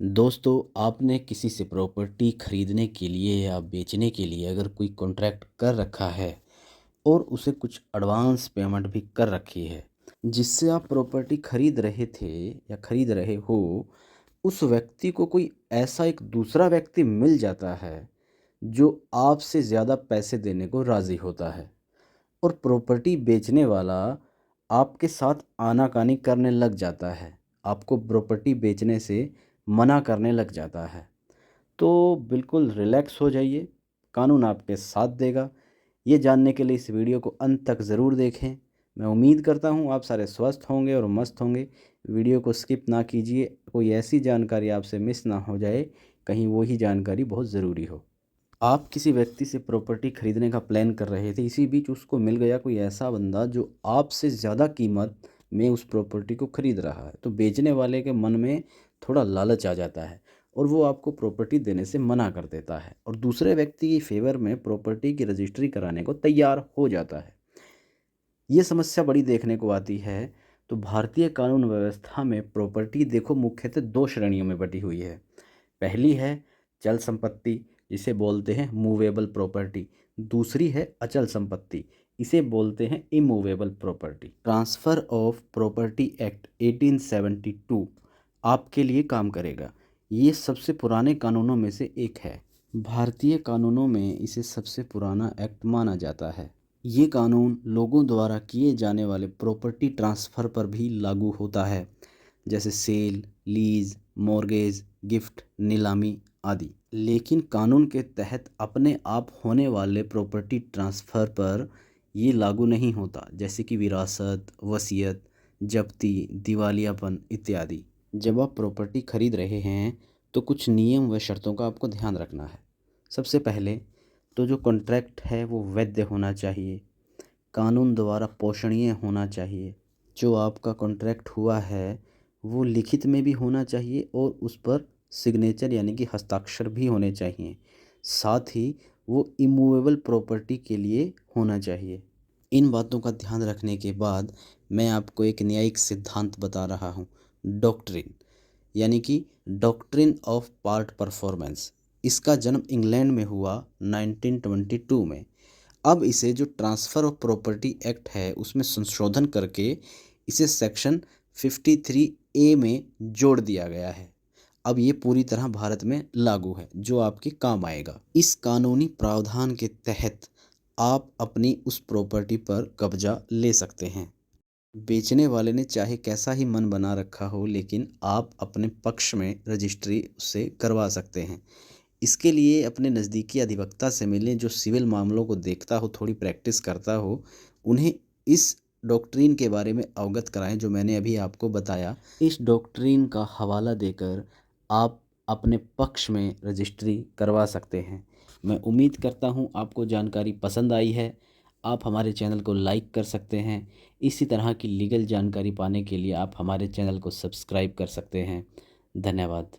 दोस्तों, आपने किसी से प्रॉपर्टी खरीदने के लिए या बेचने के लिए अगर कोई कॉन्ट्रैक्ट कर रखा है और उसे कुछ एडवांस पेमेंट भी कर रखी है, जिससे आप प्रॉपर्टी खरीद रहे थे या खरीद रहे हो, उस व्यक्ति को कोई ऐसा एक दूसरा व्यक्ति मिल जाता है, जो आपसे ज़्यादा पैसे देने को राज़ी होता है और प्रॉपर्टी बेचने वाला आपके साथ आनाकानी करने लग जाता है, आपको प्रॉपर्टी बेचने से मना करने लग जाता है। तो बिल्कुल रिलैक्स हो जाइए, कानून आपके साथ देगा। ये जानने के लिए इस वीडियो को अंत तक ज़रूर देखें। मैं उम्मीद करता हूँ आप सारे स्वस्थ होंगे और मस्त होंगे। वीडियो को स्किप ना कीजिए, कोई ऐसी जानकारी आपसे मिस ना हो जाए, कहीं वो ही जानकारी बहुत ज़रूरी हो। आप किसी व्यक्ति से प्रॉपर्टी खरीदने का प्लान कर रहे थे, इसी बीच उसको मिल गया कोई ऐसा बंदा जो आपसे ज़्यादा कीमत में उस प्रॉपर्टी को खरीद रहा है। तो बेचने वाले के मन में थोड़ा लालच आ जाता है और वो आपको प्रॉपर्टी देने से मना कर देता है और दूसरे व्यक्ति की फेवर में प्रॉपर्टी की रजिस्ट्री कराने को तैयार हो जाता है। ये समस्या बड़ी देखने को आती है। तो भारतीय कानून व्यवस्था में प्रॉपर्टी देखो मुख्यतः दो श्रेणियों में बटी हुई है। पहली है चल संपत्ति, जिसे बोलते हैं मूवेबल प्रॉपर्टी। दूसरी है अचल संपत्ति, इसे बोलते हैं immovable property. Transfer of property act 1872 आपके लिए काम करेगा। ये सबसे पुराने कानूनों में से एक है। भारतीय कानूनों में इसे सबसे पुराना एक्ट माना जाता है। ये कानून लोगों द्वारा किए जाने वाले प्रॉपर्टी ट्रांसफ़र पर भी लागू होता है, जैसे सेल, लीज, मॉर्गेज, गिफ्ट, नीलामी आदि। लेकिन कानून के तहत अपने आप होने वाले प्रॉपर्टी ट्रांसफ़र पर ये लागू नहीं होता, जैसे कि विरासत, वसीयत, जब्ती, दिवालियापन इत्यादि। जब आप प्रॉपर्टी खरीद रहे हैं तो कुछ नियम व शर्तों का आपको ध्यान रखना है। सबसे पहले तो जो कॉन्ट्रैक्ट है वो वैध होना चाहिए, कानून द्वारा पोषणीय होना चाहिए। जो आपका कॉन्ट्रैक्ट हुआ है वो लिखित में भी होना चाहिए और उस पर सिग्नेचर यानी कि हस्ताक्षर भी होने चाहिए। साथ ही वो इमूवेबल प्रॉपर्टी के लिए होना चाहिए। इन बातों का ध्यान रखने के बाद मैं आपको एक न्यायिक सिद्धांत बता रहा हूँ, डॉक्ट्रिन, यानी कि डॉक्ट्रिन ऑफ पार्ट परफॉर्मेंस। इसका जन्म इंग्लैंड में हुआ 1922 में। अब इसे जो ट्रांसफ़र ऑफ प्रॉपर्टी एक्ट है उसमें संशोधन करके इसे सेक्शन 53 ए में जोड़ दिया गया है। अब ये पूरी तरह भारत में लागू है, जो आपके काम आएगा। इस कानूनी प्रावधान के तहत आप अपनी उस प्रॉपर्टी पर कब्जा ले सकते हैं। बेचने वाले ने चाहे कैसा ही मन बना रखा हो, लेकिन आप अपने पक्ष में रजिस्ट्री उससे करवा सकते हैं। इसके लिए अपने नज़दीकी अधिवक्ता से मिलें, जो सिविल मामलों को देखता हो, थोड़ी प्रैक्टिस करता हो। उन्हें इस डॉक्ट्रिन के बारे में अवगत कराएं जो मैंने अभी आपको बताया। इस डॉक्ट्रिन का हवाला देकर आप अपने पक्ष में रजिस्ट्री करवा सकते हैं। मैं उम्मीद करता हूँ आपको जानकारी पसंद आई है। आप हमारे चैनल को लाइक कर सकते हैं। इसी तरह की लीगल जानकारी पाने के लिए आप हमारे चैनल को सब्सक्राइब कर सकते हैं। धन्यवाद।